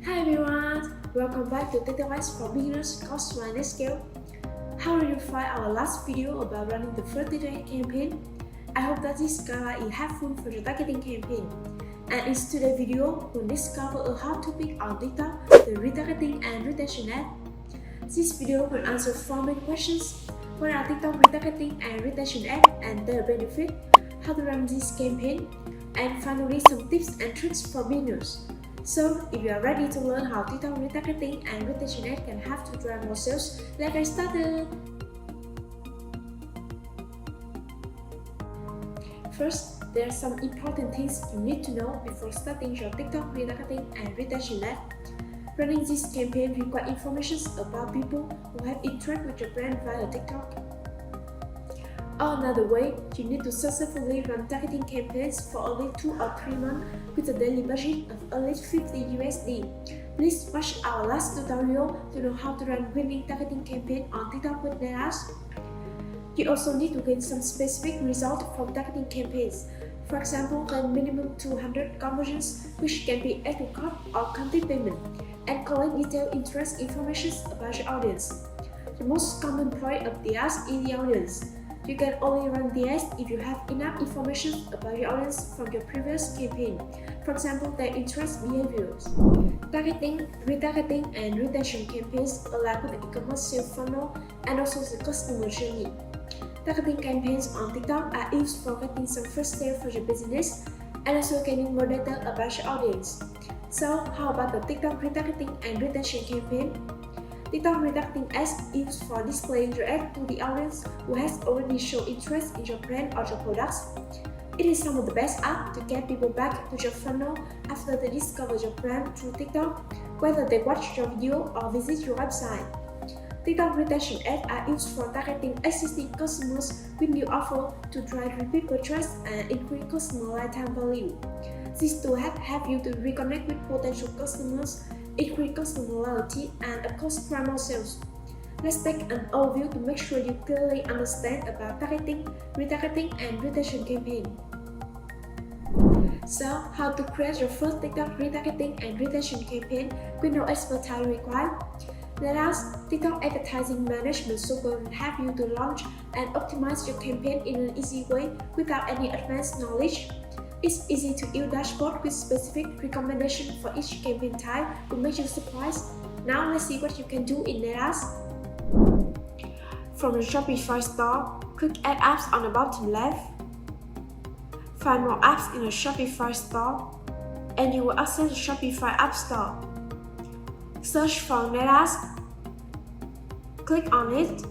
Hi everyone, welcome back to Tutorials for Beginners course Running Skill. How did you find our last video about running the first day campaign? I hope that this guide is helpful for your targeting campaign. And in today's video, we'll discover a hot topic on TikTok, the retargeting and retention ad. This video will answer 4 main questions: what are TikTok retargeting and retention ad and their benefit, how to run this campaign, and finally some tips and tricks for beginners. So, if you are ready to learn how TikTok retargeting and retention ad can help to drive more sales, let's get started! First, there are some important things you need to know before starting your TikTok retargeting and retention ad. Running this campaign requires information about people who have interacted with your brand via TikTok. Or another way, you need to successfully run targeting campaigns for only 2 or 3 months with a daily budget of at least $50 USD. Please watch our last tutorial to know how to run winning targeting campaign on TikTok with NetAds. You also need to gain some specific results from targeting campaigns. For example, gain minimum 200 conversions, which can be ad record or content payment, and collect detailed interest information about your audience. The most common point of the ads is the audience. You can only run the ads if you have enough information about your audience from your previous campaign, for example, their interest behaviors. Targeting, retargeting, and retention campaigns align with the e-commerce sales funnel and also the customer journey. Targeting campaigns on TikTok are used for getting some first sale for your business and also gaining more data about your audience. So, how about the TikTok retargeting and retention campaign? TikTok retargeting ads used for displaying your ad to the audience who has already shown interest in your brand or your products. It is some of the best apps to get people back to your funnel after they discover your brand through TikTok, whether they watch your video or visit your website. TikTok retention ads are used for targeting existing customers with new offers to drive repeat purchase and increase customer lifetime value. These tools help you to reconnect with potential customers, increase customer loyalty, and of course drive more sales. Let's take an overview to make sure you clearly understand about targeting, retargeting, and retention campaign. So, how to create your first TikTok retargeting and retention campaign with no expertise required? NetAds TikTok Advertising Management Software will help you to launch and optimize your campaign in an easy way without any advanced knowledge. It's easy to use dashboard with specific recommendations for each campaign type to make you surprised. Now let's see what you can do in NetAds. From the Shopify store, click Add Apps on the bottom left. Find more apps in the Shopify store, and you will access the Shopify App Store. Search for NetAds, click on it,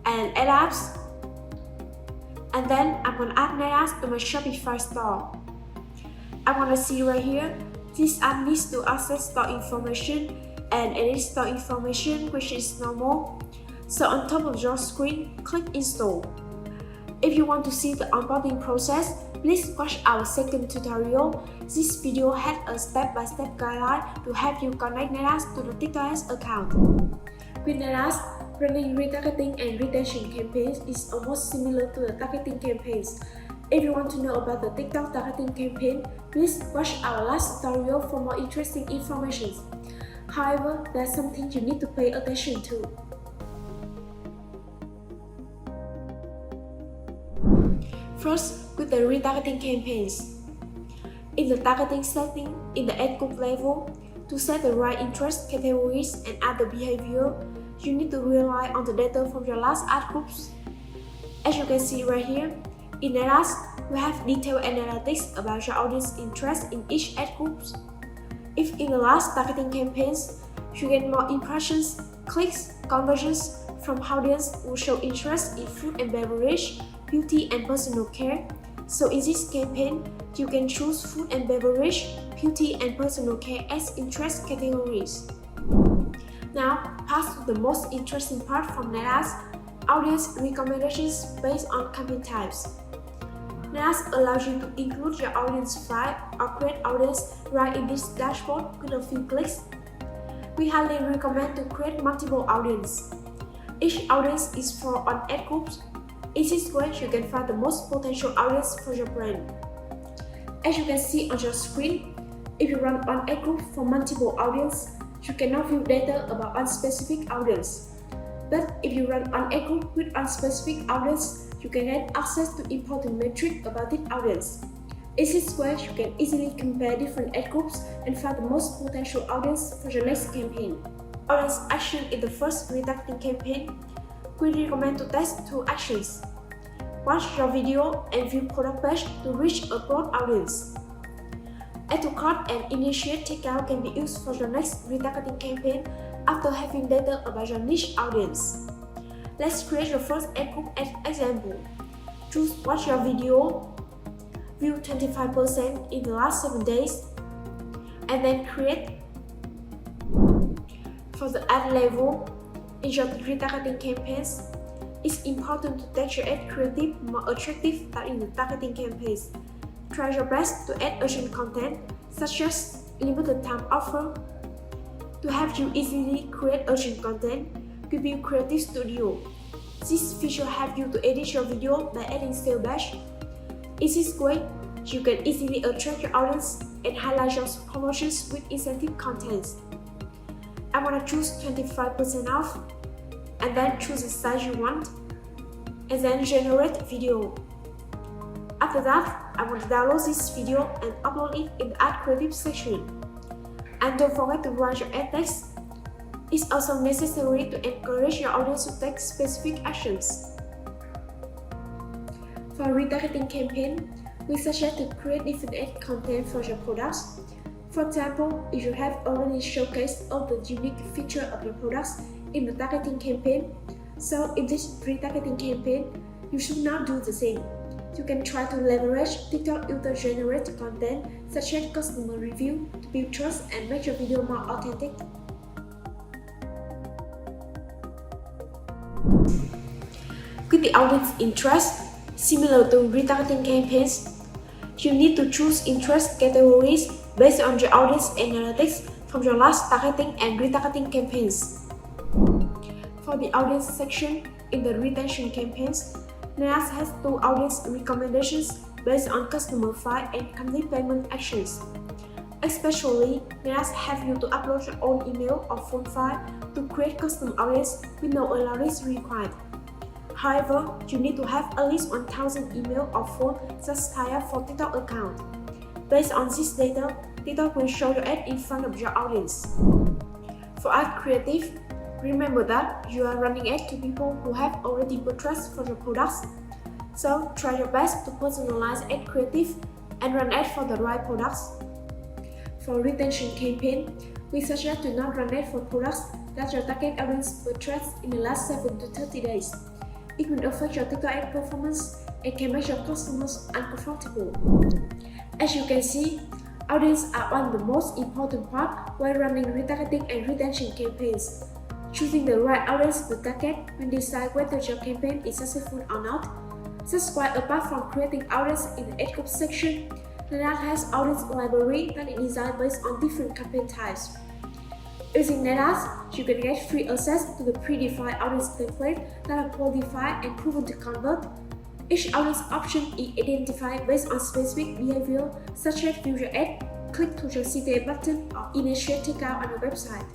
and Add Apps. And then I'm going to add NetAds to my Shopify store. I want to see right here, this app needs to access store information and edit store information, which is normal. So on top of your screen, click Install. If you want to see the onboarding process, please watch our second tutorial. This video has a step-by-step guideline to help you connect NetAds to the TikTok account. With NetAds, running retargeting and retention campaigns is almost similar to the targeting campaigns. If you want to know about the TikTok targeting campaign, please watch our last tutorial for more interesting information. However, there's something you need to pay attention to. First, with the retargeting campaigns. In the targeting setting, in the ad group level, to set the right interest categories and other behavior, you need to rely on the data from your last ad groups. As you can see right here, in NetAds, we have detailed analytics about your audience interest in each ad groups. If in the last targeting campaigns, you get more impressions, clicks, conversions from audience who show interest in food and beverage, beauty and personal care. So in this campaign, you can choose food and beverage, beauty and personal care as interest categories. Now, pass to the most interesting part from NetAds, audience recommendations based on campaign types. NetAds allows you to include your audience file or create audience right in this dashboard with a few clicks. We highly recommend to create multiple audience. Each audience is for on ad groups. In this way, you can find the most potential audience for your brand. As you can see on your screen, If you run one ad group for multiple audience, you cannot view data about one specific audience. But if you run one ad group with one specific audience, you can get access to important metrics about this audience. In this way, you can easily compare different ad groups and find the most potential audience for your next campaign. Audience action in the first retargeting campaign. We recommend to test two actions. Watch your video and view product page to reach a broad audience. Add to cart and initiate checkout can be used for your next retargeting campaign after having data about your niche audience. Let's create your first ad group as example. Choose watch your video, view 25% in the last 7 days, and then create. For the ad level, in your retargeting campaigns, it's important to take your ad creative more attractive than in the targeting campaigns. Try your best to add urgent content, such as limited time offer. To help you easily create urgent content, Preview Creative Studio. This feature helps you to edit your video by adding sale badge. In this way, you can easily attract your audience and highlight your promotions with incentive contents. I want to choose 25% off, and then choose the size you want, and then generate video. After that, I want to download this video and upload it in the ad creative section. And don't forget to write your ad text. It's also necessary to encourage your audience to take specific actions. For retargeting campaign, we suggest to create different ad content for your products. For example, if you have already showcased all the unique features of your products in the targeting campaign, so in this retargeting campaign, you should not do the same. You can try to leverage TikTok user-generated content such as customer review to build trust and make your video more authentic. With the audience interest, similar to retargeting campaigns, you need to choose interest categories based on your audience analytics from your last targeting and retargeting campaigns. For the audience section in the retention campaigns, Neras has two audience recommendations based on customer file and complete payment actions. Especially, Neras have you to upload your own email or phone file to create custom audience with no alerts required. However, you need to have at least 1,000 email or phone subscribers for TikTok account. Based on this data, TikTok will show your ad in front of your audience. For ad creative, remember that you are running ads to people who have already purchased for your products. So try your best to personalize ad creative and run ads for the right products. For retention campaign, we suggest to not run ads for products that your target audience purchased in the last 7 to 30 days. It will affect your TikTok ad performance and can make your customers uncomfortable. As you can see, audience are one of the most important parts while running retargeting and retention campaigns. Choosing the right audience to target will decide whether your campaign is successful or not. That's why apart from creating audience in the ad group section, Neras has audience library that is designed based on different campaign types. Using Neras, you can get free access to the predefined audience template that are qualified and proven to convert. Each audience option is identified based on specific behavior such as view your ad, click to your CTA button, or initiate checkout on your website.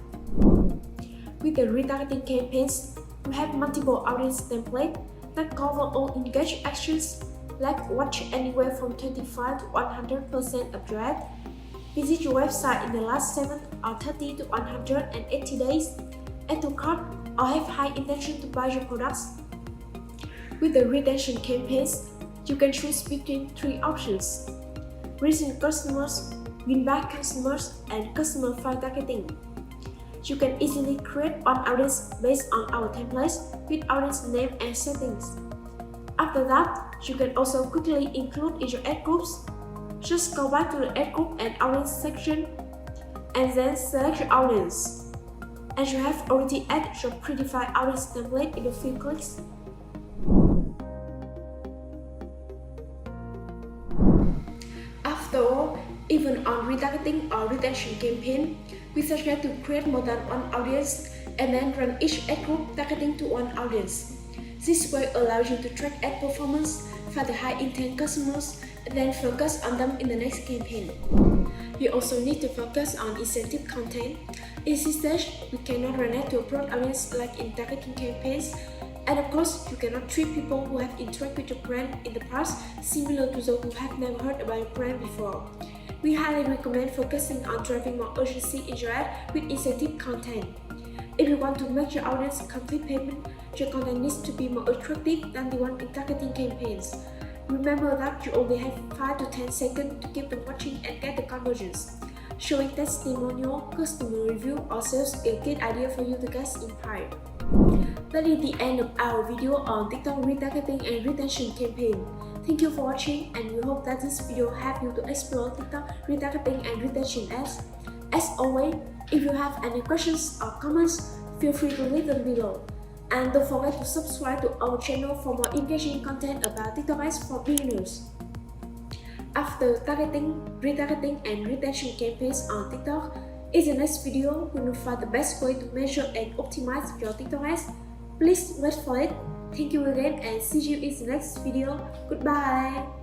With the retargeting campaigns, we have multiple audience templates that cover all engaged actions like watch anywhere from 25 to 100% of your ad, visit your website in the last 7 or 30 to 180 days, add to cart, or have high intention to buy your products. With the retention campaigns, you can choose between 3 options: recent customers, win back customers, and customer file targeting. You can easily create an audience based on our templates with audience name and settings. After that, you can also quickly include in your ad groups. Just go back to the ad group and audience section, and then select your audience. And you have already added your predefined audience template in a few clicks. After all, even on retargeting or retention campaign, we suggest to create more than one audience and then run each ad group targeting to one audience. This way allows you to track ad performance, find the high intent customers, and then focus on them in the next campaign. You also need to focus on incentive content. In this stage, we cannot run it to a broad audience like in targeting campaigns. And of course, you cannot treat people who have interacted with your brand in the past similar to those who have never heard about your brand before. We highly recommend focusing on driving more urgency in your ad with incentive content. If you want to make your audience complete payment, your content needs to be more attractive than the one in targeting campaigns. Remember that you only have 5 to 10 seconds to keep them watching and get the conversions. Showing testimonial, customer review, or sales is a good idea for you to get inspired. That is the end of our video on TikTok retargeting and retention campaign. Thank you for watching, and we hope that this video helped you to explore TikTok retargeting and retention ads. As always, if you have any questions or comments, feel free to leave them below. And don't forget to subscribe to our channel for more engaging content about TikTok ads for beginners. After targeting, retargeting, and retention campaigns on TikTok, in the next video, we will find the best way to measure and optimize your TikTok ads. Please wait for it. Thank you again and see you in the next video. Goodbye!